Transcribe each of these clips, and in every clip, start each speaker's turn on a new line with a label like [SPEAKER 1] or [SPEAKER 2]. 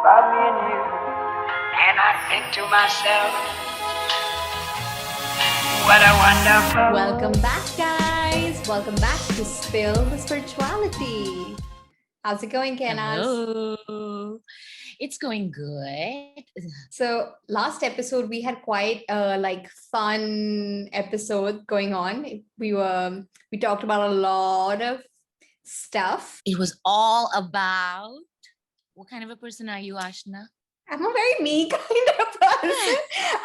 [SPEAKER 1] about me and you. And I think to myself, what a wonderful.
[SPEAKER 2] Welcome back, guys. Welcome back to Spill the Spirituality. How's it going, Kenas?
[SPEAKER 3] Hello. It's going good.
[SPEAKER 2] So last episode we had quite a fun episode going on. We talked about a lot of stuff.
[SPEAKER 3] It was all about what kind of a person are you, Ashna?
[SPEAKER 2] I'm a very me kind of person.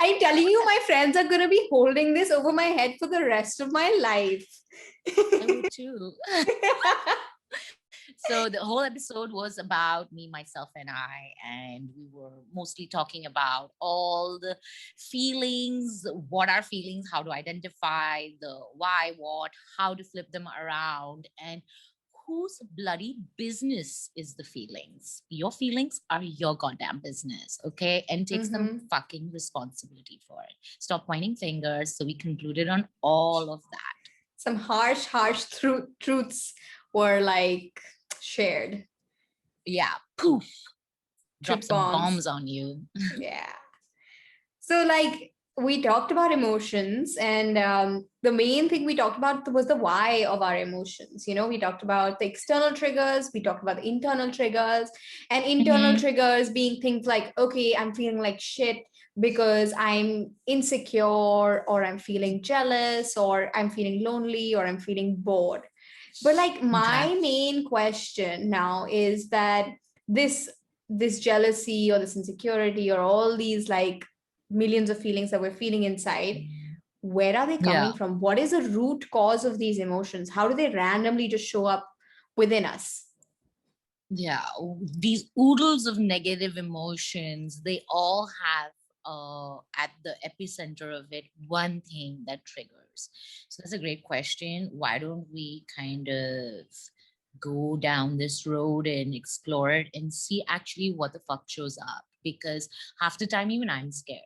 [SPEAKER 2] I'm telling you, my friends are going to be holding this over my head for the rest of my life.
[SPEAKER 3] I would too. So the whole episode was about me, myself, and I, and we were mostly talking about all the feelings, what are feelings, how to identify the why, what, how to flip them around, and whose bloody business is the feelings? Your feelings are your goddamn business, okay? And take some fucking responsibility for it. Stop pointing fingers. So we concluded on all of that.
[SPEAKER 2] Some harsh truths were shared.
[SPEAKER 3] Yeah, poof. Drop some bombs on you.
[SPEAKER 2] Yeah. So we talked about emotions, and the main thing we talked about was the why of our emotions. We talked about the external triggers, we talked about the internal triggers, and internal triggers being things like, okay, I'm feeling like shit because I'm insecure, or I'm feeling jealous, or I'm feeling lonely, or I'm feeling bored. But my main question now is that this jealousy or this insecurity or all these millions of feelings that we're feeling inside, where are they coming from? What is the root cause of these emotions? How do they randomly just show up within us?
[SPEAKER 3] Yeah, these oodles of negative emotions, they all have at the epicenter of it one thing that triggers. So that's a great question. Why don't we kind of go down this road and explore it and see actually what the fuck shows up? Because half the time even I'm scared.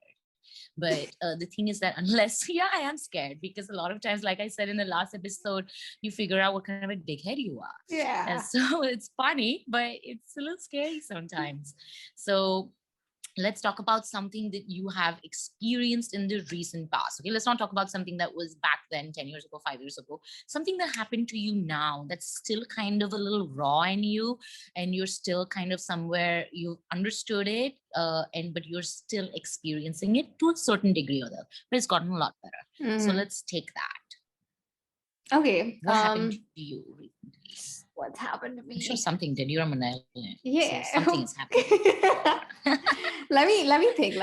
[SPEAKER 3] But the thing is that unless, I am scared, because a lot of times, like I said in the last episode, you figure out what kind of a dickhead you are.
[SPEAKER 2] Yeah.
[SPEAKER 3] And so it's funny, but it's a little scary sometimes. So let's talk about something that you have experienced in the recent past. Okay, let's not talk about something that was back then, 10 years ago, 5 years ago. Something that happened to you now that's still kind of a little raw in you, and you're still kind of somewhere you understood it, but you're still experiencing it to a certain degree or other, but it's gotten a lot better. So let's take that.
[SPEAKER 2] Okay.
[SPEAKER 3] What happened to you recently?
[SPEAKER 2] What's happened to me?
[SPEAKER 3] I'm sure something did. You're a millennial.
[SPEAKER 2] Yeah.
[SPEAKER 3] So something is happening.
[SPEAKER 2] Let me think.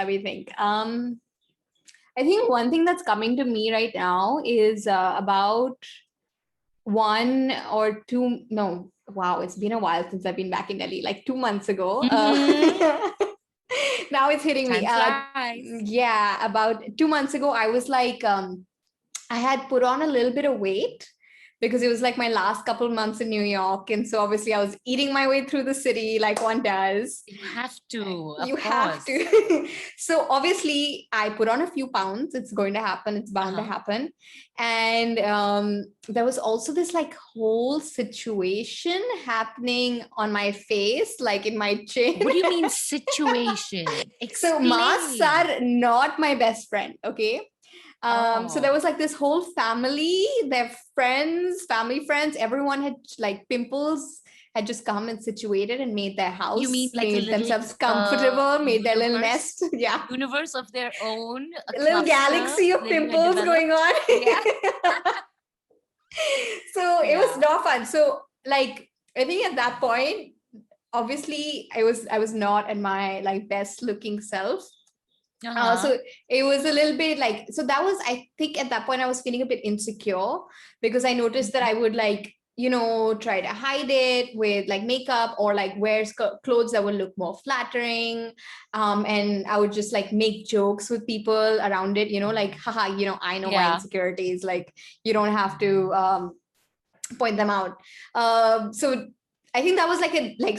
[SPEAKER 2] I think one thing that's coming to me right now is about 1 or 2. No, wow, it's been a while since I've been back in Delhi. 2 months ago. Now it's hitting me. Yeah, about 2 months ago, I was I had put on a little bit of weight, because it was my last couple months in New York. And so obviously I was eating my way through the city like one does.
[SPEAKER 3] You have to.
[SPEAKER 2] You have to. So obviously I put on a few pounds. It's going to happen. It's bound to happen. And there was also this whole situation happening on my face, in my chin.
[SPEAKER 3] What do you mean situation?
[SPEAKER 2] So masks are not my best friend. Okay. So there was this whole family, their family friends, everyone had pimples, had just come and situated and made their house.
[SPEAKER 3] You mean
[SPEAKER 2] made themselves comfortable, made their little nest. Yeah.
[SPEAKER 3] Universe of their own.
[SPEAKER 2] A little galaxy of pimples going on. Yeah. So it was not fun. So I think at that point, obviously I was not at my best looking self. So it was a little bit so that was, I think at that point I was feeling a bit insecure, because I noticed that I would try to hide it with makeup, or wear clothes that would look more flattering. And I would just make jokes with people around it, haha, I know my insecurities, you don't have to point them out. So I think that was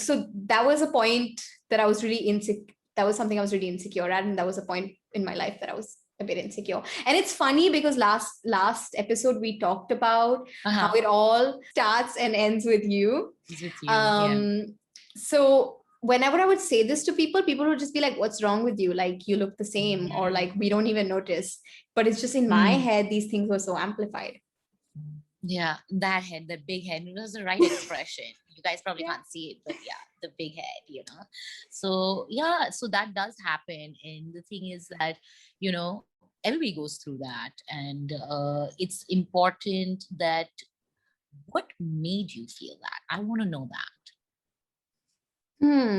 [SPEAKER 2] so that was a point that I was really insecure. That was something I was really insecure at. And that was a point in my life that I was a bit insecure. And it's funny because last episode we talked about how it all starts and ends with you.
[SPEAKER 3] It's with you.
[SPEAKER 2] So whenever I would say this to people, people would just be like, what's wrong with you? Like, you look the same, or like, we don't even notice. But it's just in my head, these things were so amplified.
[SPEAKER 3] Yeah, that head, that big head, it was the right expression. You guys probably can't see it, but yeah, the big head, you know. So yeah, so that does happen. And the thing is that, you know, everybody goes through that. And it's important that what made you feel that? I want to know that.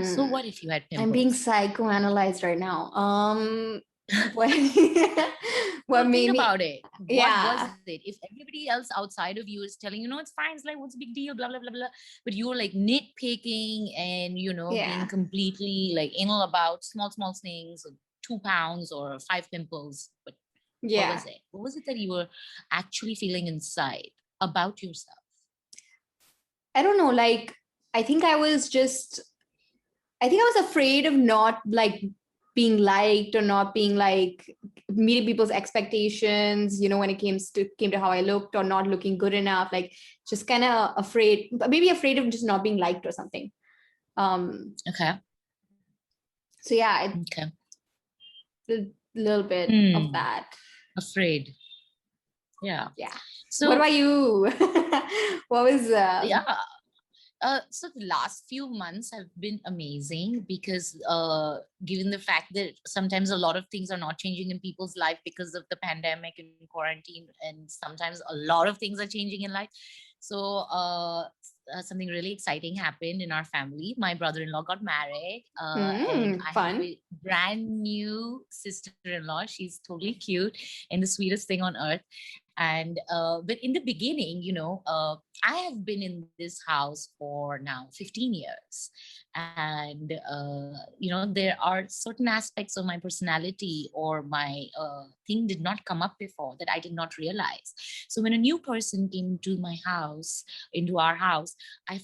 [SPEAKER 3] So what if you had pimples?
[SPEAKER 2] I'm being psychoanalyzed right now. What, what
[SPEAKER 3] Think
[SPEAKER 2] made me?
[SPEAKER 3] about it. What
[SPEAKER 2] Yeah.
[SPEAKER 3] was it? If everybody else outside of you is telling you, no, it's fine, it's like, what's the big deal, blah blah blah blah, but you're like nitpicking and, you know, being completely like anal about small things, 2 pounds or 5 pimples. But what was it? What was it that you were actually feeling inside about yourself?
[SPEAKER 2] I don't know. Like, I think I was afraid of not like being liked, or not being like meeting people's expectations, you know, when it came to how I looked, or not looking good enough, like just kind of afraid, maybe afraid of just not being liked or something.
[SPEAKER 3] Okay.
[SPEAKER 2] So yeah,
[SPEAKER 3] okay.
[SPEAKER 2] A little bit of that.
[SPEAKER 3] Afraid. Yeah.
[SPEAKER 2] So what about you? What was
[SPEAKER 3] so the last few months have been amazing because given the fact that sometimes a lot of things are not changing in people's life because of the pandemic and quarantine, and sometimes a lot of things are changing in life. So something really exciting happened in our family. My brother-in-law got married, and I have a brand new sister-in-law. She's totally cute and the sweetest thing on earth. And but in the beginning, you know, I have been in this house for now 15 years. And, you know, there are certain aspects of my personality or my thing did not come up before that I did not realize. So when a new person came to my house, into our house, I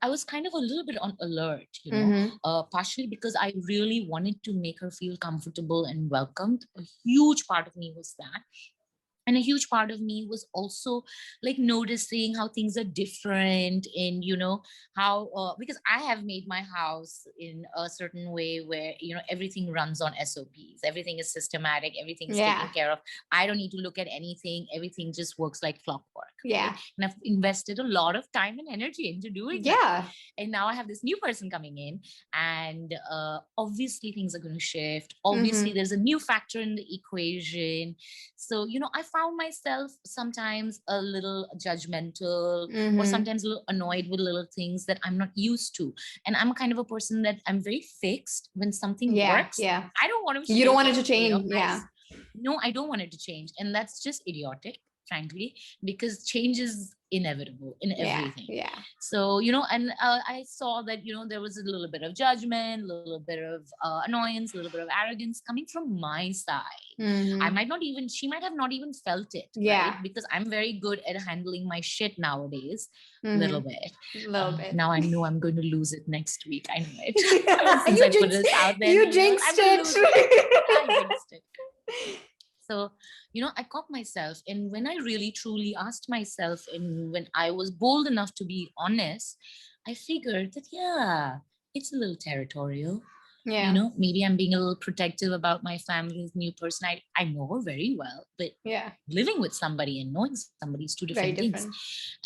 [SPEAKER 3] was kind of a little bit on alert, you know, partially because I really wanted to make her feel comfortable and welcomed. A huge part of me was that. And a huge part of me was also like noticing how things are different, and you know how because I have made my house in a certain way where, you know, everything runs on SOPs, everything is systematic, everything is taken care of. I don't need to look at anything, everything just works like clockwork. Right? And I've invested a lot of time and energy into doing that. And now I have this new person coming in, and obviously things are going to shift. Obviously there's a new factor in the equation. So, you know, I found myself sometimes a little judgmental, or sometimes a little annoyed with little things that I'm not used to. And I'm kind of a person that I'm very fixed. When something works, I don't want to. You don't want it to change. You know? No, I don't want it to change. And that's just idiotic, frankly, because change is inevitable in everything. So, you know, and I saw that, you know, there was a little bit of judgment, a little bit of annoyance, a little bit of arrogance coming from my side. I might not even, she might have not even felt it, right? Because I'm very good at handling my shit nowadays, a little bit. Now I know I'm going to lose it next week. I know it. Since I put this out there,
[SPEAKER 2] you jinxed it.
[SPEAKER 3] I jinxed it. So, you know, I caught myself, and when I really truly asked myself, and when I was bold enough to be honest, I figured that, yeah, it's a little territorial. You know, maybe I'm being a little protective about my family's new person. I know her very well, but living with somebody and knowing somebody is two different things.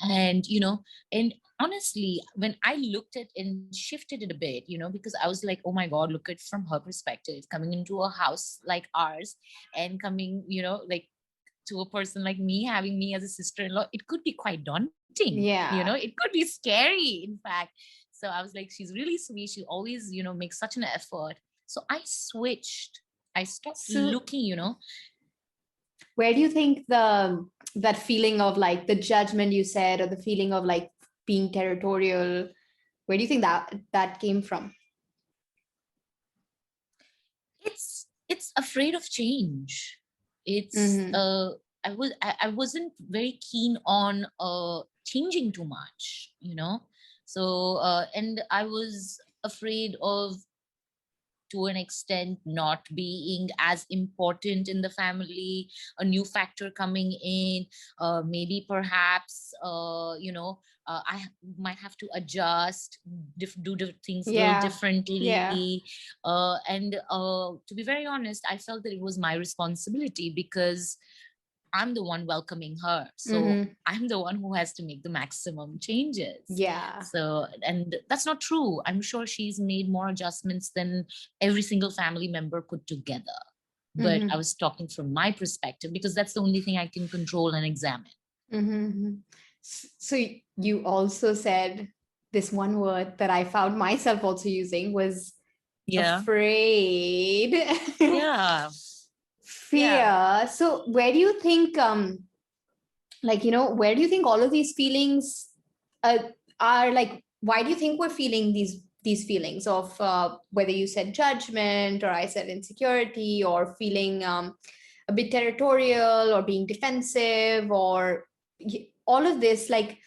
[SPEAKER 3] And, you know, and honestly, when I looked at and shifted it a bit, you know, because I was like, oh my God, look at from her perspective, coming into a house like ours and coming, you know, like to a person like me, having me as a sister-in-law, it could be quite daunting. You know, it could be scary, in fact. So I was like, she's really sweet. She always, you know, makes such an effort. So I switched. I stopped looking, you know.
[SPEAKER 2] Where do you think that feeling of like the judgment you said, or the feeling of like being territorial, where do you think that came from?
[SPEAKER 3] It's afraid of change. It's I wasn't very keen on changing too much, you know. So and I was afraid of to an extent not being as important in the family, a new factor coming in, maybe perhaps, I might have to adjust, do the things a little
[SPEAKER 2] Yeah. Yeah.
[SPEAKER 3] differently. And to be very honest, I felt that it was my responsibility because I'm the one welcoming her. So I'm the one who has to make the maximum changes.
[SPEAKER 2] Yeah.
[SPEAKER 3] So, and that's not true. I'm sure she's made more adjustments than every single family member put together. But I was talking from my perspective because that's the only thing I can control and examine.
[SPEAKER 2] So you also said this one word that I found myself also using was afraid.
[SPEAKER 3] Yeah.
[SPEAKER 2] Fear.
[SPEAKER 3] Yeah.
[SPEAKER 2] So where do you think where do you think all of these feelings are, like, why do you think we're feeling these feelings of whether you said judgment or I said insecurity, or feeling a bit territorial or being defensive, or all of this, like,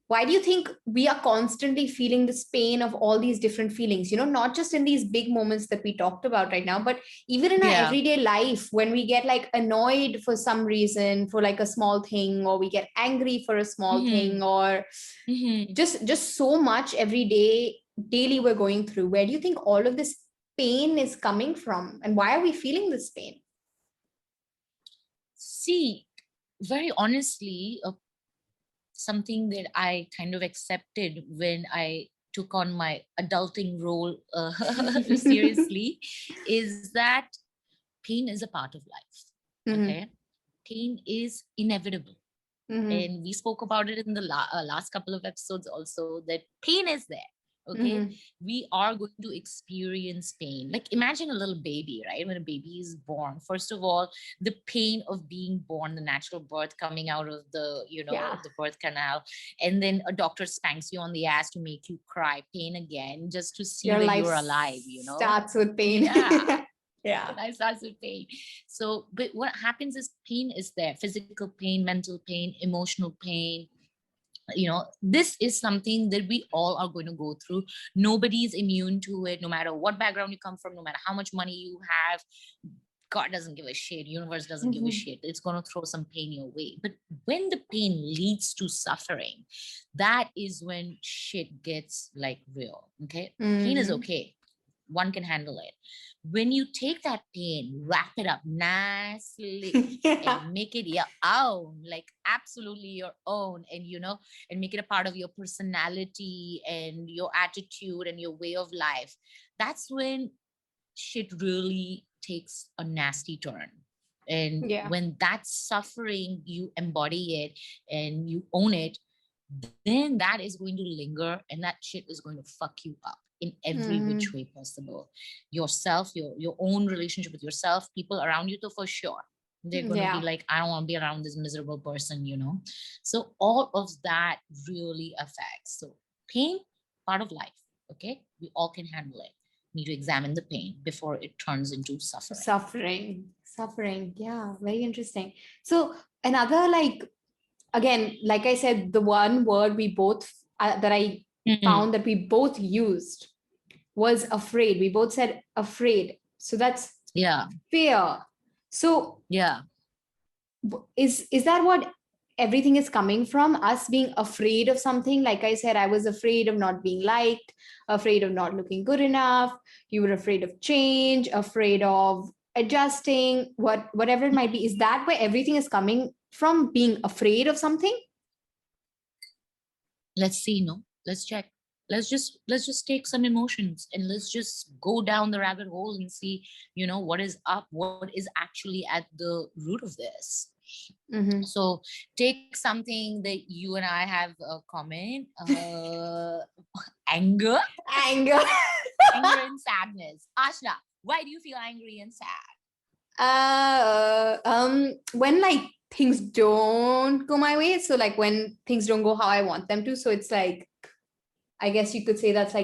[SPEAKER 2] why do you think we are constantly feeling this pain of all these different feelings, not just in these big moments that we talked about right now, but even in our everyday life, when we get like annoyed for some reason for like a small thing, or we get angry for a small thing, or just so much every day, daily we're going through. Where do you think all of this pain is coming from, and why are we feeling this pain?
[SPEAKER 3] See, very honestly, something that I kind of accepted when I took on my adulting role seriously is that pain is a part of life. Okay. Pain is inevitable. And we spoke about it in the last couple of episodes also, that pain is there. Okay. We are going to experience pain. Like, imagine a little baby, right? When a baby is born, first of all, the pain of being born, the natural birth coming out of the, the birth canal. And then a doctor spanks you on the ass to make you cry, pain again, just to see that you're alive,
[SPEAKER 2] starts with pain.
[SPEAKER 3] Yeah. Life starts with pain. So, but what happens is pain is there: physical pain, mental pain, emotional pain. This is something that we all are going to go through. Nobody is immune to it, no matter what background you come from, no matter how much money you have. God doesn't give a shit. Universe doesn't give a shit. It's going to throw some pain your way. But when the pain leads to suffering, that is when shit gets like real. Okay. Pain is okay. One can handle it. When you take that pain, wrap it up nicely and make it your own, like absolutely your own, and and make it a part of your personality and your attitude and your way of life, that's when shit really takes a nasty turn. And when that suffering, you embody it and you own it, then that is going to linger, and that shit is going to fuck you up in every which way possible. Yourself, your own relationship with yourself, people around you, though, for sure. They're going to be like, I don't want to be around this miserable person, So all of that really affects. So pain, part of life. Okay. We all can handle it. Need to examine the pain before it turns into suffering.
[SPEAKER 2] Suffering. Yeah. Very interesting. So another, again, like I said, the one word we both that I found that we both used was afraid. We both said afraid. So that's fear. So is that what everything is coming from? Us being afraid of something? Like I said, I was afraid of not being liked, afraid of not looking good enough. You were afraid of change, afraid of adjusting, whatever it might be. Is that where everything is coming from, being afraid of something?
[SPEAKER 3] Let's see. Let's check. Let's just take some emotions and let's just go down the rabbit hole and see, what is up, what is actually at the root of this. So take something that you and I have common: anger and sadness. Ashna, why do you feel angry and sad?
[SPEAKER 2] When things don't go my way. So when things don't go how I want them to. So it's I guess you could say that's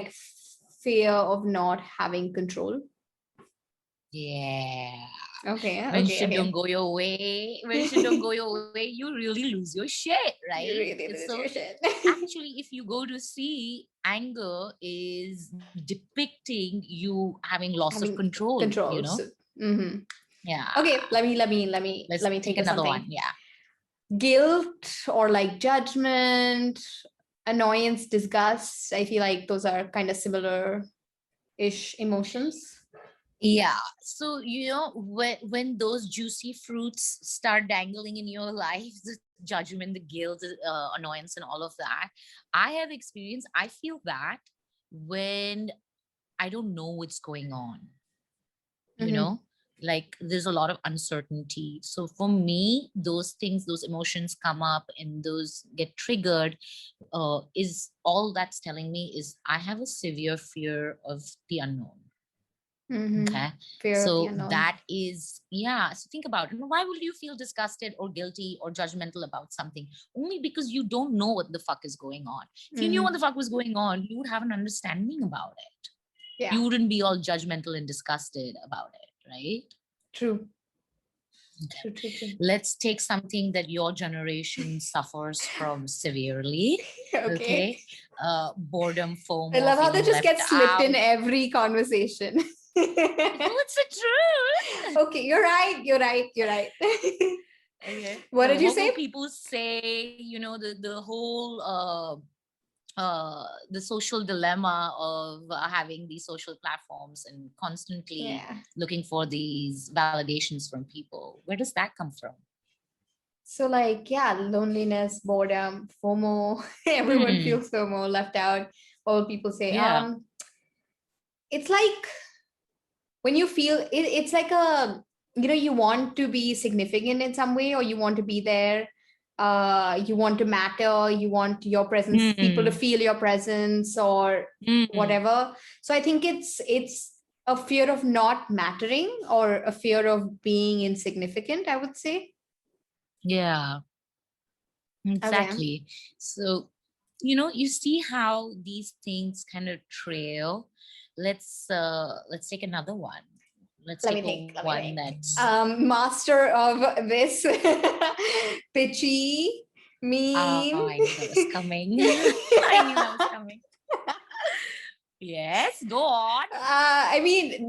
[SPEAKER 2] fear of not having control.
[SPEAKER 3] Yeah.
[SPEAKER 2] Okay.
[SPEAKER 3] When shit don't go your way, you really lose your shit, right?
[SPEAKER 2] You really lose your shit.
[SPEAKER 3] Actually, if you go to see, anger is depicting you having loss of
[SPEAKER 2] Having
[SPEAKER 3] control, you know?
[SPEAKER 2] controls. Mhm.
[SPEAKER 3] Yeah.
[SPEAKER 2] Okay, let me
[SPEAKER 3] Let's
[SPEAKER 2] let me
[SPEAKER 3] take
[SPEAKER 2] think of
[SPEAKER 3] another
[SPEAKER 2] something.
[SPEAKER 3] one. Yeah.
[SPEAKER 2] Guilt or like judgment, annoyance, disgust. I feel like those are kind of similar-ish emotions.
[SPEAKER 3] Yeah. So, you know, when those juicy fruits start dangling in your life, the judgment, the guilt, annoyance, and all of that, I have experienced, I feel that when I don't know what's going on, you
[SPEAKER 2] Mm-hmm.
[SPEAKER 3] know, like there's a lot of uncertainty. So for me, those things, those emotions come up and those get triggered, is all that's telling me is I have a severe fear of the unknown.
[SPEAKER 2] Mm-hmm.
[SPEAKER 3] Okay.
[SPEAKER 2] Fear of the
[SPEAKER 3] So
[SPEAKER 2] unknown.
[SPEAKER 3] that is, yeah. So think about it. Why would you feel disgusted or guilty or judgmental about something? Only because you don't know what the fuck is going on. If you knew what the fuck was going on, you would have an understanding about it.
[SPEAKER 2] Yeah,
[SPEAKER 3] You wouldn't be all judgmental and disgusted about it, right?
[SPEAKER 2] true.
[SPEAKER 3] Okay.
[SPEAKER 2] True.
[SPEAKER 3] Let's take something that your generation suffers from severely.
[SPEAKER 2] Okay.
[SPEAKER 3] Okay. Boredom,
[SPEAKER 2] I
[SPEAKER 3] FOMO,
[SPEAKER 2] love how they
[SPEAKER 3] feeling
[SPEAKER 2] just
[SPEAKER 3] left
[SPEAKER 2] get slipped in
[SPEAKER 3] out.
[SPEAKER 2] every conversation.
[SPEAKER 3] What's the truth?
[SPEAKER 2] Okay, you're right. You're right.
[SPEAKER 3] Okay.
[SPEAKER 2] What did you
[SPEAKER 3] What will
[SPEAKER 2] say?
[SPEAKER 3] people say? You know, the whole the social dilemma of having these social platforms and constantly
[SPEAKER 2] Yeah.
[SPEAKER 3] looking for these validations from people. Where does that come from?
[SPEAKER 2] So like, yeah, loneliness, boredom, FOMO. Everyone
[SPEAKER 3] Hmm.
[SPEAKER 2] feels FOMO, left out. All people say,
[SPEAKER 3] Yeah.
[SPEAKER 2] it's like when you feel it's like a, you want to be significant in some way, or you want to be there, you want to matter, you want your presence, people to
[SPEAKER 3] Hmm.
[SPEAKER 2] feel your presence or
[SPEAKER 3] Hmm.
[SPEAKER 2] whatever. So I think it's a fear of not mattering or a fear of being insignificant, I would say.
[SPEAKER 3] Yeah.
[SPEAKER 2] Okay,
[SPEAKER 3] Exactly. So, you know, you see how these things kind of trail. Let's take another one. Let's
[SPEAKER 2] let
[SPEAKER 3] take
[SPEAKER 2] me
[SPEAKER 3] a
[SPEAKER 2] think let me
[SPEAKER 3] one
[SPEAKER 2] think
[SPEAKER 3] that's
[SPEAKER 2] Master of this pitchy
[SPEAKER 3] oh,
[SPEAKER 2] meme.
[SPEAKER 3] I knew that was coming. I knew that was coming. Yes, go on.
[SPEAKER 2] I mean,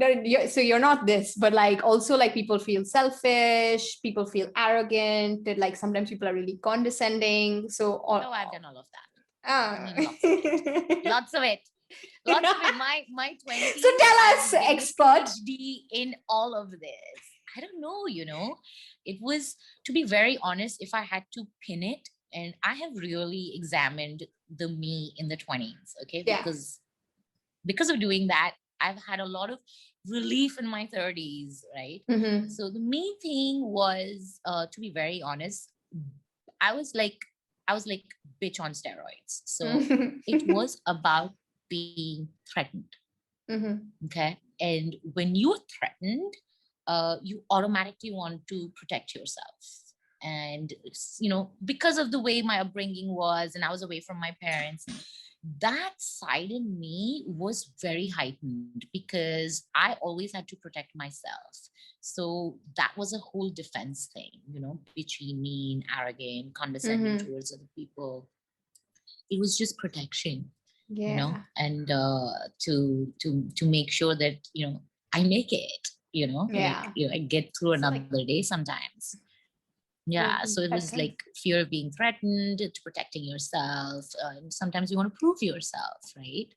[SPEAKER 2] so you're not this, but like also like people feel selfish, people feel arrogant, that like sometimes people are really condescending. So,
[SPEAKER 3] Oh, I've done all of that. I
[SPEAKER 2] uh,
[SPEAKER 3] mean, lots of it. Lots of it. Lots of it. My
[SPEAKER 2] so
[SPEAKER 3] 20s,
[SPEAKER 2] tell
[SPEAKER 3] I
[SPEAKER 2] us,
[SPEAKER 3] was getting a
[SPEAKER 2] expert.
[SPEAKER 3] PhD in all of this. I don't know, you know. It was, to be very honest, if I had to pin it, and I have really examined the me in the 20s, okay?
[SPEAKER 2] Yeah.
[SPEAKER 3] Because of doing that, I've had a lot of relief in my 30s, right?
[SPEAKER 2] Mm-hmm.
[SPEAKER 3] So the main thing was, to be very honest, I was like, I was like bitch on steroids. So it
[SPEAKER 2] Mm-hmm.
[SPEAKER 3] was about being threatened.
[SPEAKER 2] Mm-hmm.
[SPEAKER 3] Okay. And when you're threatened, you automatically want to protect yourself. And, you know, because of the way my upbringing was, and I was away from my parents, that side in me was very heightened because I always had to protect myself. So that was a whole defense thing, you know, bitchy, mean, arrogant, condescending
[SPEAKER 2] Mm-hmm.
[SPEAKER 3] towards other people. It was just protection, you know,
[SPEAKER 2] Yeah.
[SPEAKER 3] and to make sure that, you know, I make it, you know, like,
[SPEAKER 2] Yeah.
[SPEAKER 3] you know, I get through
[SPEAKER 2] So like
[SPEAKER 3] another day sometimes. Yeah, so it was
[SPEAKER 2] okay.
[SPEAKER 3] like fear of being threatened to protecting yourself. And sometimes you want to prove yourself, right?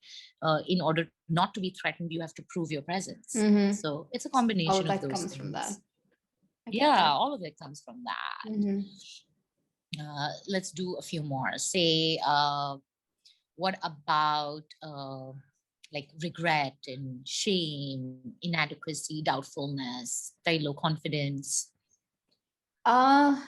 [SPEAKER 3] In order not to be threatened, you have to prove your presence.
[SPEAKER 2] Mm-hmm.
[SPEAKER 3] So it's a
[SPEAKER 2] All
[SPEAKER 3] combination
[SPEAKER 2] of
[SPEAKER 3] of
[SPEAKER 2] that
[SPEAKER 3] those
[SPEAKER 2] comes from that.
[SPEAKER 3] things.
[SPEAKER 2] I get
[SPEAKER 3] Yeah,
[SPEAKER 2] that.
[SPEAKER 3] all of it comes from that.
[SPEAKER 2] Mm-hmm.
[SPEAKER 3] Let's do a few more. Say, what about like regret and shame, inadequacy, doubtfulness, very low confidence?
[SPEAKER 2] Uh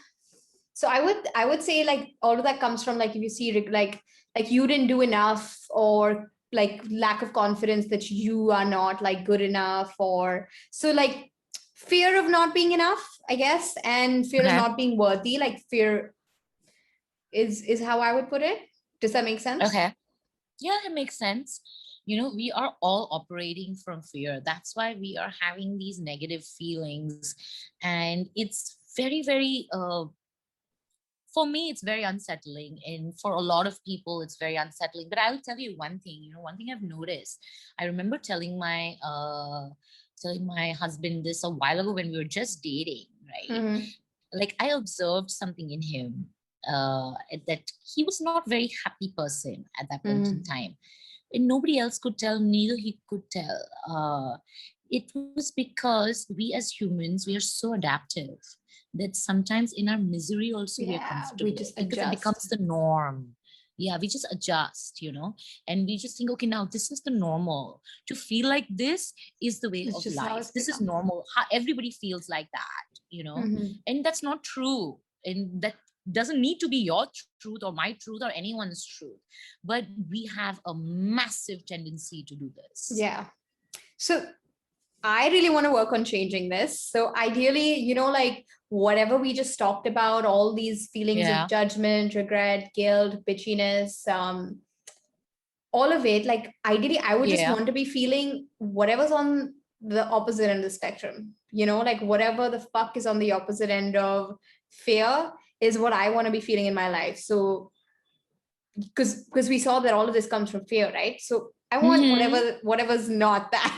[SPEAKER 2] so I would say like all of that comes from like if you see like you didn't do enough, or like lack of confidence that you are not like good enough, or so like fear of not being enough, I guess, and fear of
[SPEAKER 3] Okay.
[SPEAKER 2] not being worthy, like fear is how I would put it. Does that make sense?
[SPEAKER 3] Okay. Yeah, it makes sense. You know, we are all operating from fear. That's why we are having these negative feelings. And it's very, very for me, it's very unsettling. And for a lot of people, it's very unsettling. But I'll tell you one thing, one thing I've noticed. I remember telling my husband this a while ago when we were just dating, right?
[SPEAKER 2] Mm-hmm.
[SPEAKER 3] Like I observed something in him that he was not very happy person at that point in time. And nobody else could tell, neither he could tell. It was because we as humans, we are so adaptive that sometimes in our misery also we are comfortable
[SPEAKER 2] we just
[SPEAKER 3] because it becomes the norm. Yeah, we just adjust, and we just think, okay, now this is the normal. To feel like this is the way of life. This is normal. How everybody feels like that, and that's not true. And that doesn't need to be your truth or my truth or anyone's truth. But we have a massive tendency to do this.
[SPEAKER 2] Yeah. So I really want to work on changing this. So ideally, like whatever we just talked about, all these feelings of judgment, regret, guilt, bitchiness, all of it, like ideally, I would just want to be feeling whatever's on the opposite end of the spectrum, like whatever the fuck is on the opposite end of fear is what I want to be feeling in my life. So, because we saw that all of this comes from fear, right? So I want whatever's not that.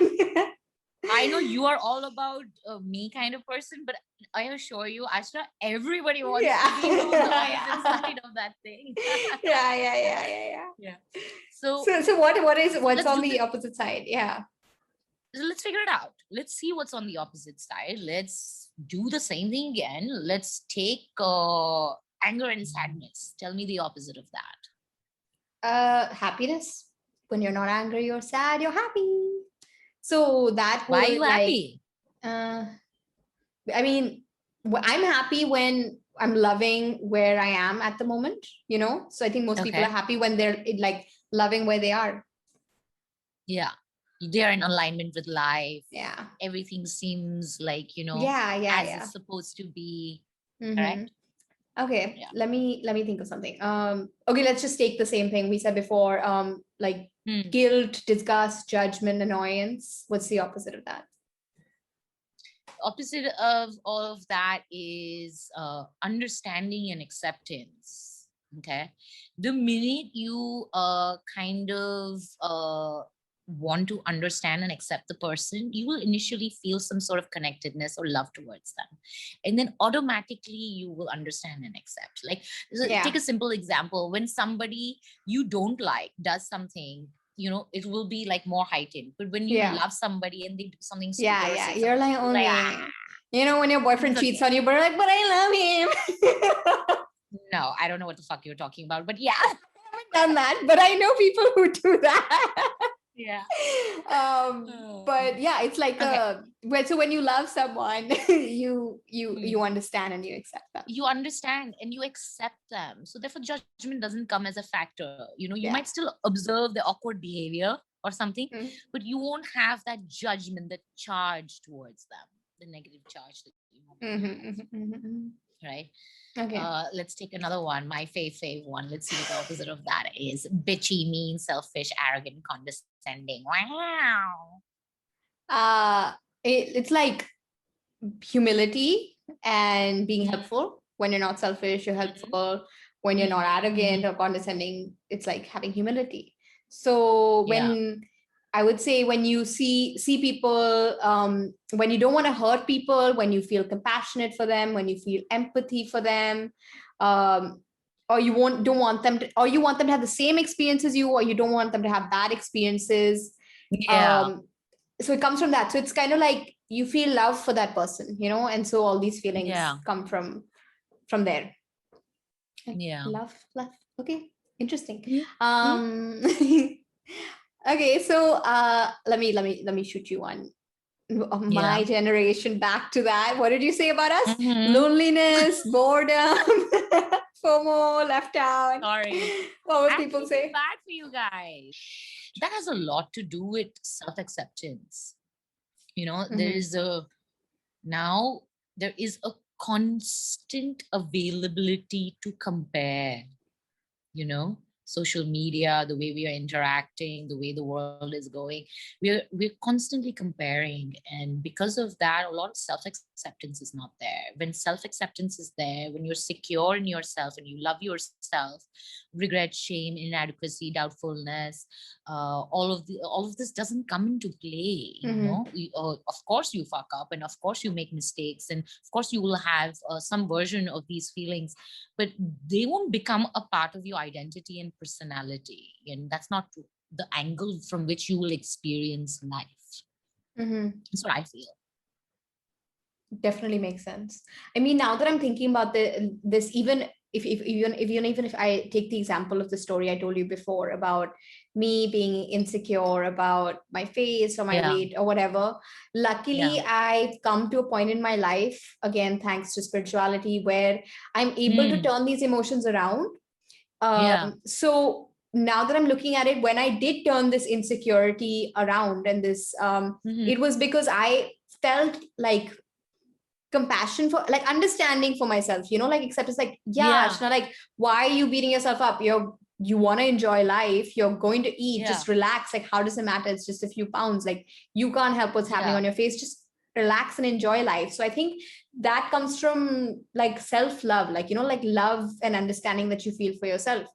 [SPEAKER 3] I know you are all about me kind of person, but I assure you, Ashra, everybody wants to be on the opposite side of that thing.
[SPEAKER 2] Yeah. So what's on the opposite side? Yeah.
[SPEAKER 3] So let's figure it out. Let's see what's on the opposite side. Let's do the same thing again. Let's take anger and sadness. Tell me the opposite of that.
[SPEAKER 2] Happiness. When you're not angry, you're sad, you're happy. So that whole,
[SPEAKER 3] why are you happy?
[SPEAKER 2] I mean, I'm happy when I'm loving where I am at the moment, So I think most people are happy when they're like loving where they are.
[SPEAKER 3] Yeah. They're in alignment with life.
[SPEAKER 2] Yeah.
[SPEAKER 3] Everything seems like,
[SPEAKER 2] as
[SPEAKER 3] it's supposed to be.
[SPEAKER 2] Mm-hmm.
[SPEAKER 3] Correct?
[SPEAKER 2] Okay. Yeah. Let me think of something. Okay, let's just take the same thing we said before. Like guilt, disgust, judgment, annoyance. What's the opposite of that?
[SPEAKER 3] Opposite of all of that is understanding and acceptance. Okay. The minute you kind of want to understand and accept the person, you will initially feel some sort of connectedness or love towards them, and then automatically you will understand and accept. Like, take a simple example. When somebody you don't like does something, it will be like more heightened. But when you love somebody and they do something stupid,
[SPEAKER 2] you're like, only when your boyfriend cheats on you, but you're like, but I love him.
[SPEAKER 3] No, I don't know what the fuck you're talking about, but yeah.
[SPEAKER 2] I haven't done that, but I know people who do that.
[SPEAKER 3] Yeah.
[SPEAKER 2] But yeah, it's like so when you love someone, you understand and you accept them.
[SPEAKER 3] You understand and you accept them. So therefore judgment doesn't come as a factor. You might still observe the awkward behavior or something, but you won't have that judgment, that charge towards them, the negative charge that you have. Right?
[SPEAKER 2] Okay.
[SPEAKER 3] Let's take another one. My fave one. Let's see what the opposite of that is. Bitchy, mean, selfish, arrogant, condescending. Wow.
[SPEAKER 2] It's like humility and being helpful. When you're not selfish, you're helpful. When you're not arrogant or condescending, it's like having humility. So when I would say when you see people, when you don't want to hurt people, when you feel compassionate for them, when you feel empathy for them, or you don't want them to, or you want them to have the same experience as you, or you don't want them to have bad experiences. So it comes from that. So it's kind of like you feel love for that person, and so all these feelings come from there. Love. Okay, interesting. Okay, so let me shoot you one. My generation, back to that. What did you say about us? Loneliness, boredom, FOMO, left out.
[SPEAKER 3] Sorry.
[SPEAKER 2] What would people say?
[SPEAKER 3] Bad for you guys. That has a lot to do with self-acceptance. There is a constant availability to compare. social media, the way we are interacting, the way the world is going, we're constantly comparing. And because of that, a lot of self-acceptance is not there. When self-acceptance is there, when you're secure in yourself and you love yourself, regret, shame, inadequacy, doubtfulness, all of this doesn't come into play. Of course you fuck up, and of course you make mistakes, and of course you will have some version of these feelings, but they won't become a part of your identity and personality. And that's not the angle from which you will experience life. That's what I feel.
[SPEAKER 2] Definitely makes sense. I mean, now that I'm thinking about this, even if I take the example of the story I told you before about me being insecure about my face or my weight or whatever, luckily I've come to a point in my life, again thanks to spirituality, where I'm able to turn these emotions around. So now that I'm looking at it, when I did turn this insecurity around, and this it was because I felt like compassion for, like, understanding for myself, like acceptance, like, Ashna, like, why are you beating yourself up? You want to enjoy life, you're going to eat, just relax. Like, how does it matter? It's just a few pounds. Like, you can't help what's happening on your face. Just relax and enjoy life. So I think that comes from like self-love, like, like love and understanding that you feel for yourself.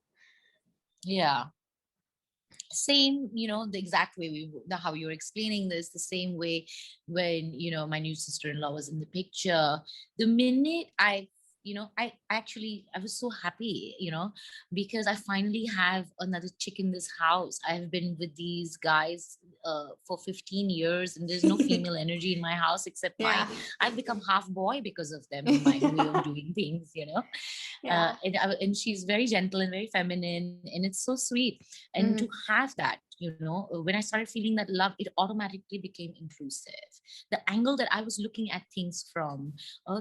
[SPEAKER 3] Same, the exact way how you're explaining this, the same way when, my new sister-in-law was in the picture. The minute I was so happy, because I finally have another chick in this house. I've been with these guys for 15 years, and there's no female energy in my house except I've become half boy because of them, in my way of doing things, and she's very gentle and very feminine, and it's so sweet. And to have that, when I started feeling that love, it automatically became inclusive. The angle that I was looking at things from,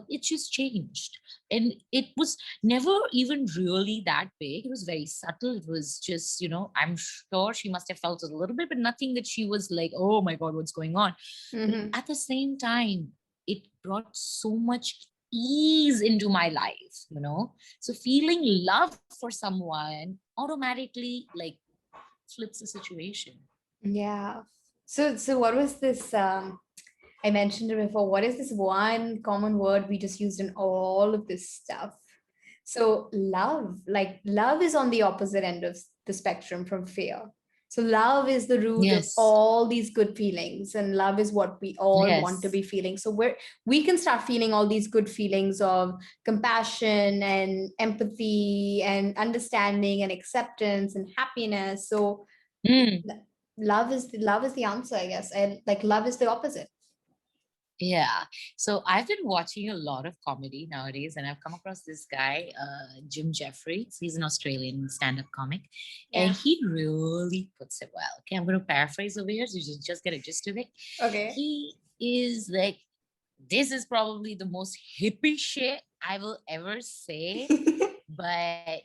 [SPEAKER 3] it just changed. And it was never even really that big. It was very subtle. It was just, I'm sure she must have felt it a little bit, but nothing that she was like, oh my God, what's going on? But at the same time, it brought so much ease into my life, So feeling love for someone automatically like flips the situation.
[SPEAKER 2] So what was this I mentioned it before, what is this one common word we just used in all of this stuff? So love, like love is on the opposite end of the spectrum from fear. So love is the root of all these good feelings, and love is what we all want to be feeling. So we can start feeling all these good feelings of compassion and empathy and understanding and acceptance and happiness. So love is the answer, I guess. And like love is the opposite.
[SPEAKER 3] So I've been watching a lot of comedy nowadays, and I've come across this guy, Jim Jeffries. He's an Australian stand-up comic, and he really puts it well. Okay, I'm going to paraphrase over here so you just get a gist of it.
[SPEAKER 2] Okay.
[SPEAKER 3] He is like, this is probably the most hippie shit I will ever say, but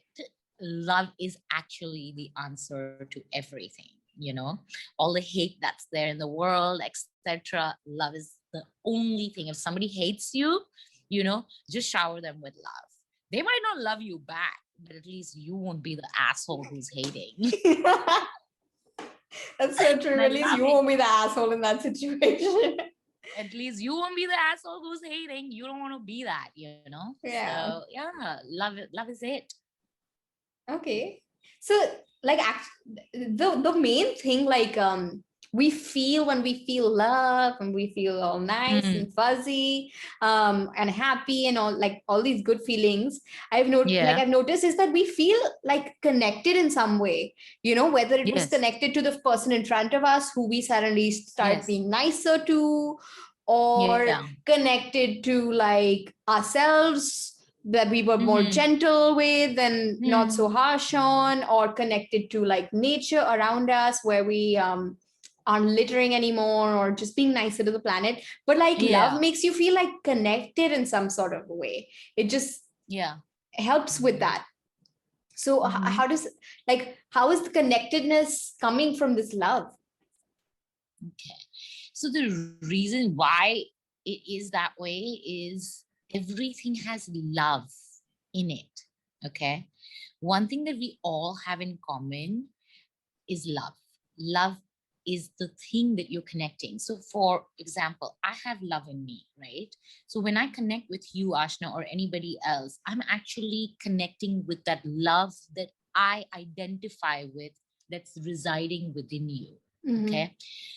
[SPEAKER 3] love is actually the answer to everything. All the hate that's there in the world, etc. Love is the only thing. If somebody hates you, just shower them with love. They might not love you back, but at least you won't be the asshole who's hating.
[SPEAKER 2] That's so true. At least you won't be the asshole in that situation.
[SPEAKER 3] At least you won't be the asshole who's hating. You don't want to be that, So love is it.
[SPEAKER 2] Okay. So like the main thing, like we feel when we feel love, and we feel all nice and fuzzy and happy and all these good feelings, I've noticed is that we feel like connected in some way, whether it was connected to the person in front of us who we suddenly start being nicer to, or connected to like ourselves that we were more gentle with and not so harsh on, or connected to like nature around us where we aren't littering anymore, or just being nicer to the planet. But like love makes you feel like connected in some sort of a way. It just helps with that. So how is the connectedness coming from this love?
[SPEAKER 3] Okay. So the reason why it is that way is everything has love in it. Okay. One thing that we all have in common is love. Love is the thing that you're connecting. So, for example, I have love in me, right? So, when I connect with you, Ashna, or anybody else, I'm actually connecting with that love that I identify with that's residing within you. Okay.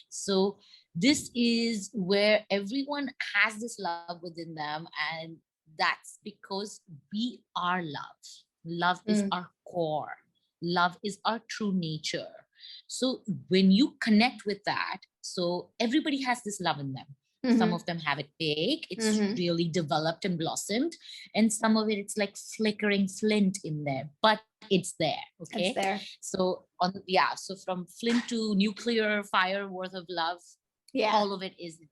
[SPEAKER 3] So, this is where everyone has this love within them, and that's because we are love. Love is our core, love is our true nature. So when you connect with that, so everybody has this love in them. Some of them have it big, it's really developed and blossomed, and some of it it's like flickering flint in there, but it's there. Okay,
[SPEAKER 2] It's there.
[SPEAKER 3] so so from flint to nuclear fire worth of love, all of it is there.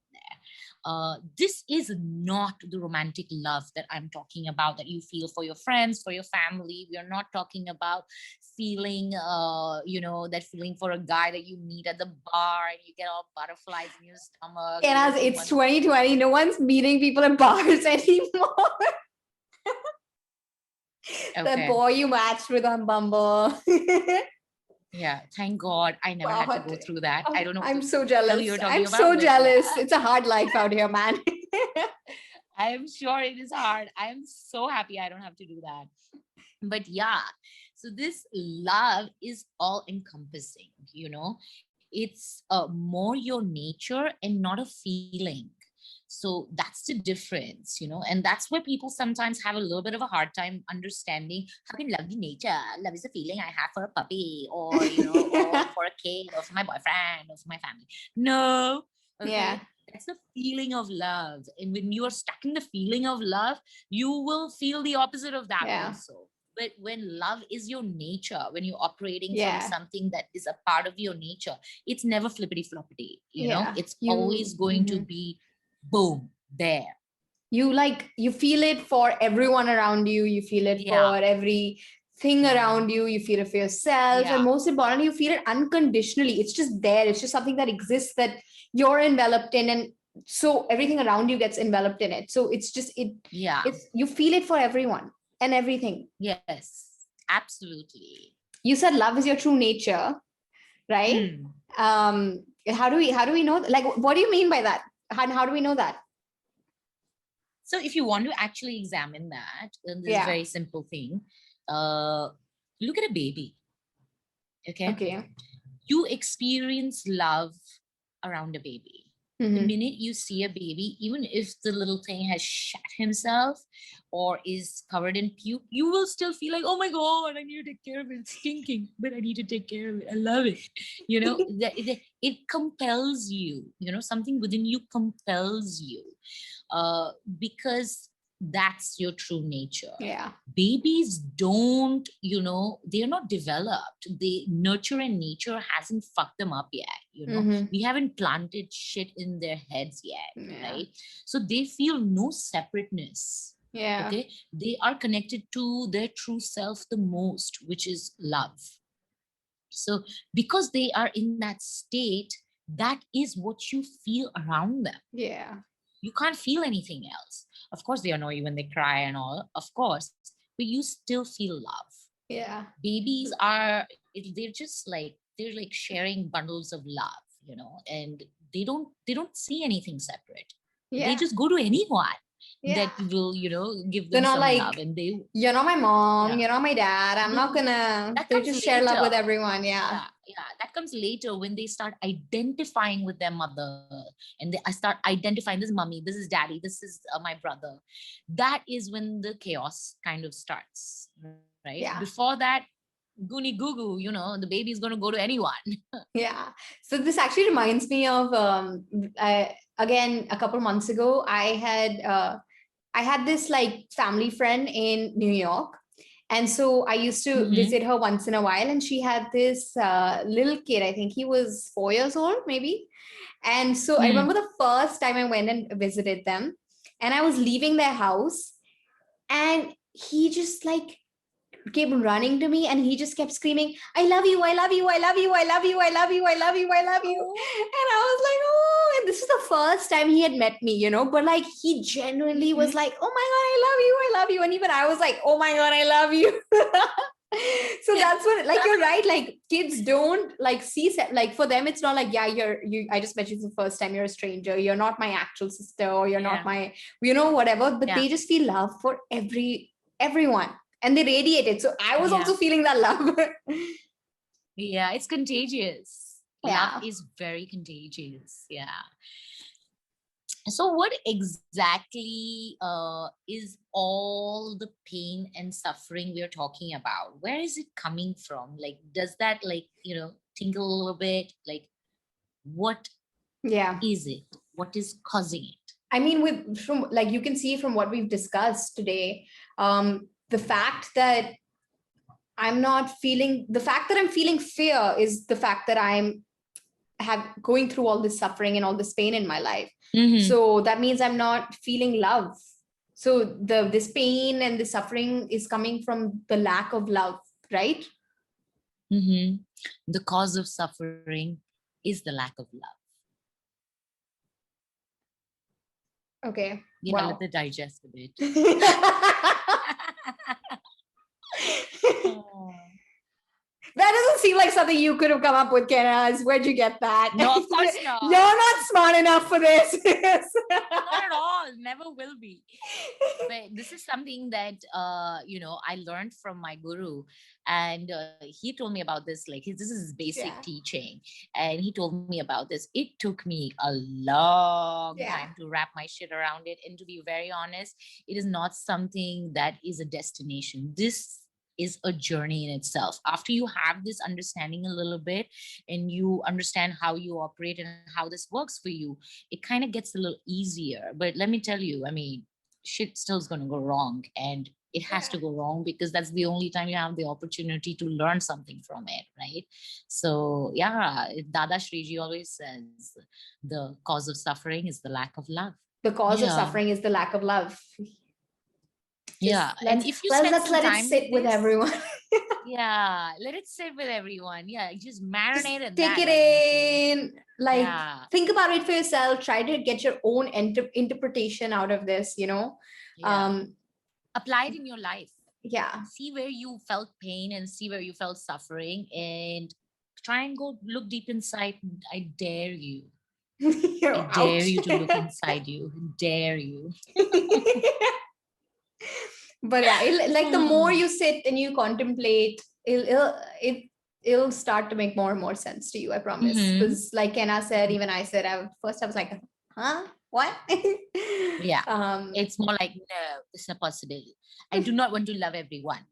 [SPEAKER 3] This is not the romantic love that I'm talking about, that you feel for your friends, for your family. We are not talking about feeling, that feeling for a guy that you meet at the bar and you get all butterflies in your stomach.
[SPEAKER 2] And as it's 2020, no one's meeting people at bars anymore. The boy you matched with on Bumble.
[SPEAKER 3] Yeah, thank God I never had to go through that. I don't know.
[SPEAKER 2] I'm so jealous.
[SPEAKER 3] I'm
[SPEAKER 2] so jealous. It's a hard life out here, man.
[SPEAKER 3] I'm sure it is hard. I'm so happy I don't have to do that. But yeah, so this love is all encompassing, it's more your nature and not a feeling. So that's the difference, and that's where people sometimes have a little bit of a hard time understanding how can love be nature. Love is a feeling I have for a puppy, or, or for a kid, or for my boyfriend, or for my family. No. Okay. Yeah. That's the feeling of love. And when you are stuck in the feeling of love, you will feel the opposite of that also. But when love is your nature, when you're operating from something that is a part of your nature, it's never flippity floppity, it's always going to be boom, there.
[SPEAKER 2] You feel it for everyone around you. You feel it for everything around you. You feel it for yourself. And most importantly, you feel it unconditionally. It's just there. It's just something that exists that you're enveloped in. And so everything around you gets enveloped in it. So it's just, you feel it for everyone and everything.
[SPEAKER 3] Yes, absolutely.
[SPEAKER 2] You said love is your true nature, right? How do we know? What do you mean by that? How do we know that?
[SPEAKER 3] So if you want to actually examine that, then this is a very simple thing. Look at a baby. Okay. You experience love around a baby. The minute you see a baby, even if the little thing has shat himself or is covered in puke, you will still feel like, oh my God, I need to take care of it. It's stinking, but I need to take care of it. I love it. It compels you, something within you compels you, because that's your true nature.
[SPEAKER 2] Yeah.
[SPEAKER 3] Babies don't, they're not developed. They nurture and nature hasn't fucked them up yet. We haven't planted shit in their heads yet, right? So they feel no separateness.
[SPEAKER 2] Yeah.
[SPEAKER 3] Okay. They are connected to their true self the most, which is love. So because they are in that state, that is what you feel around them.
[SPEAKER 2] Yeah.
[SPEAKER 3] You can't feel anything else. Of course, they annoy you when they cry and all, of course, but you still feel love.
[SPEAKER 2] Yeah.
[SPEAKER 3] Babies they're like sharing bundles of love, and they don't see anything separate. They just go to anyone that will, give them some love. And
[SPEAKER 2] you're not my mom, you're not my dad. I'm not gonna. They just share love with everyone. Yeah.
[SPEAKER 3] That comes later when they start identifying with their mother, and I start identifying, this is mommy, this is daddy, this is my brother. That is when the chaos kind of starts, right?
[SPEAKER 2] Yeah.
[SPEAKER 3] Before that, goony goo goo, the baby's going to go to anyone.
[SPEAKER 2] Yeah. So this actually reminds me of again, a couple months ago, I had this family friend in New York. And so I used to visit her once in a while, and she had this little kid. I think he was 4 years old, maybe. And so I remember the first time I went and visited them, and I was leaving their house, and he just kept running to me, and he just kept screaming, I love you, I love you, I love you, I love you, I love you, I love you, I love you. And I was like, oh, and this is the first time he had met me, you know, but like he genuinely was like, oh my God, I love you. And even I was like, oh my God, I love you. So that's what, like, you're right. Like kids don't like see, like for them, it's not like, yeah, I just met you for the first time. You're a stranger. You're not my actual sister, or you're not my, you know, whatever. But they just feel love for everyone, and they radiate it. So I was also feeling that love.
[SPEAKER 3] Yeah, it's contagious.
[SPEAKER 2] Yeah.
[SPEAKER 3] Love is very contagious. Yeah. So what exactly is all the pain and suffering we're talking about? Where is it coming from? Like, does that tingle a little bit? Like, what is it? What is causing it?
[SPEAKER 2] I mean, from like, you can see from what we've discussed today, the fact that I'm feeling fear is the fact that I'm going through all this suffering and all this pain in my life. So that means I'm not feeling love. So this pain and the suffering is coming from the lack of love, right?
[SPEAKER 3] The cause of suffering is the lack of love.
[SPEAKER 2] Okay.
[SPEAKER 3] Yeah, let it digest a bit.
[SPEAKER 2] That doesn't seem like something you could have come up with, Kenaz. Where'd you get that?
[SPEAKER 3] No, of course not.
[SPEAKER 2] You're not smart enough for this.
[SPEAKER 3] Not at all. Never will be. But this is something that, I learned from my guru. And he told me about this. Like, this is his basic teaching. And he told me about this. It took me a long time to wrap my shit around it. And to be very honest, it is not something that is a destination. This is a journey in itself. After you have this understanding a little bit and you understand how you operate and how this works for you, it kind of gets a little easier. But let me tell you, I mean, shit still is going to go wrong, and it has to go wrong because that's the only time you have the opportunity to learn something from it, right? So yeah, Dada Shriji always says the cause of suffering is the lack of love.
[SPEAKER 2] The cause of suffering is the lack of love.
[SPEAKER 3] And if you
[SPEAKER 2] let's let it sit with everyone.
[SPEAKER 3] Let it sit with everyone. Yeah, just marinate it.
[SPEAKER 2] Take it in. Like, think about it for yourself. Try to get your own interpretation out of this, you know.
[SPEAKER 3] Apply it in your life.
[SPEAKER 2] Yeah.
[SPEAKER 3] See where you felt pain and see where you felt suffering, and try and go look deep inside. I dare you. I dare you to look inside you. I dare you.
[SPEAKER 2] But yeah, like the more you sit and you contemplate, it'll start to make more and more sense to you. I promise. Because like Kenna said, even I said, I was like, huh? What?
[SPEAKER 3] It's more like, no, it's not possible. I do not want to love everyone.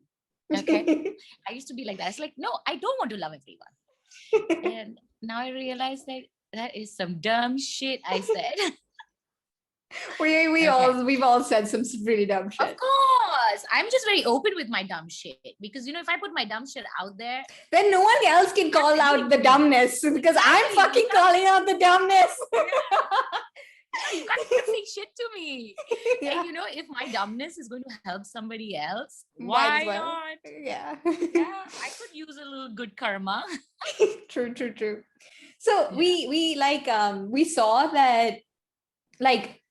[SPEAKER 3] Okay. I used to be like that. It's like, no, I don't want to love everyone. And now I realize that is some dumb shit I said.
[SPEAKER 2] We've all said some really dumb shit.
[SPEAKER 3] Of course. I'm just very open with my dumb shit because, if I put my dumb shit out there,
[SPEAKER 2] then no one else can call out the dumbness because I'm fucking calling out the dumbness.
[SPEAKER 3] You can't say shit to me. And if my dumbness is going to help somebody else, why not?
[SPEAKER 2] Yeah.
[SPEAKER 3] I could use a little good karma.
[SPEAKER 2] True. So we saw that, like,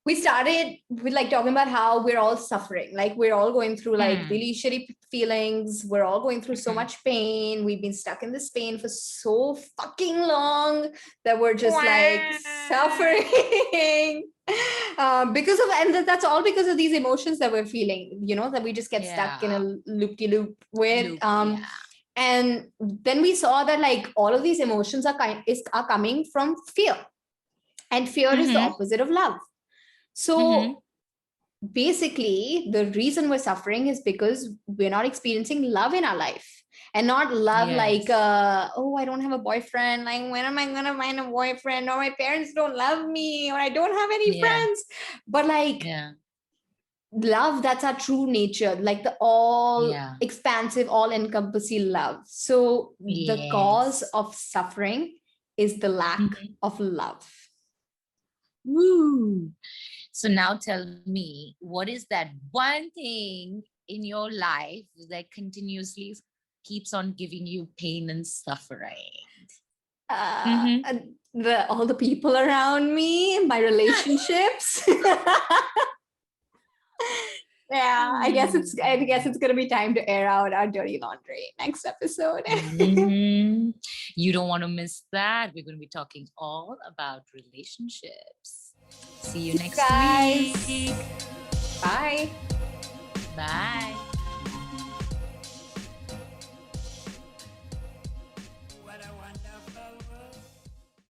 [SPEAKER 2] we started with like talking about how we're all suffering. Like, we're all going through like really shitty feelings. We're all going through so much pain. We've been stuck in this pain for so fucking long that we're just like suffering and that's all because of these emotions that we're feeling, that we just get stuck in a loop-de-loop with. And then we saw that like all of these emotions are coming from fear, and fear is the opposite of love. So basically, the reason we're suffering is because we're not experiencing love in our life. And not love like, I don't have a boyfriend. Like, when am I going to find a boyfriend? Or my parents don't love me, or I don't have any friends. But like, love, that's our true nature. Like the all expansive, all encompassing love. So the cause of suffering is the lack of love.
[SPEAKER 3] Woo. So now tell me, what is that one thing in your life that continuously keeps on giving you pain and suffering?
[SPEAKER 2] and all the people around me, my relationships. Yeah, I guess it's gonna be time to air out our dirty laundry next episode.
[SPEAKER 3] Mhm. You don't want to miss that. We're going to be talking all about relationships. See you next
[SPEAKER 2] Guys.
[SPEAKER 3] week.
[SPEAKER 2] Bye.
[SPEAKER 3] Bye.